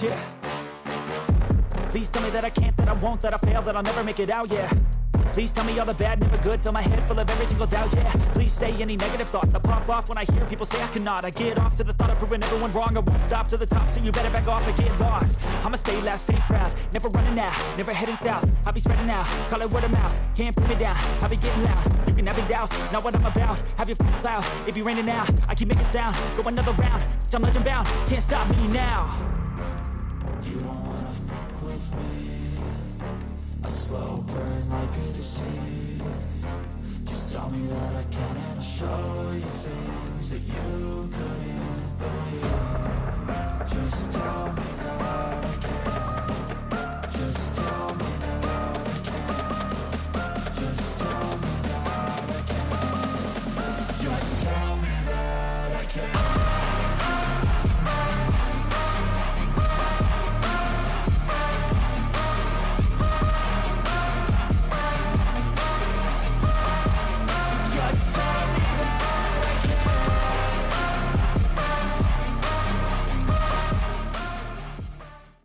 yeah. Please tell me that I can't, that I won't, that I fail, that I'll never make it out, yeah. Please tell me all the bad, never good. Fill my head full of every single doubt, yeah. Please say any negative thoughts. I pop off when I hear people say I cannot. I get off to the thought of proving everyone wrong. I won't stop to the top, so you better back off and get lost. I'ma stay loud, stay proud, never running out, never heading south. I'll be spreading out, call it word of mouth. Can't put me down, I'll be getting loud. You can have it douse, not what I'm about. Have your cloud, it be raining now. I keep making sound, go another round. I'm legend bound, can't stop me now. You don't wanna fuck with me. A slow burn like a disease. Just tell me that I can and I'll show you things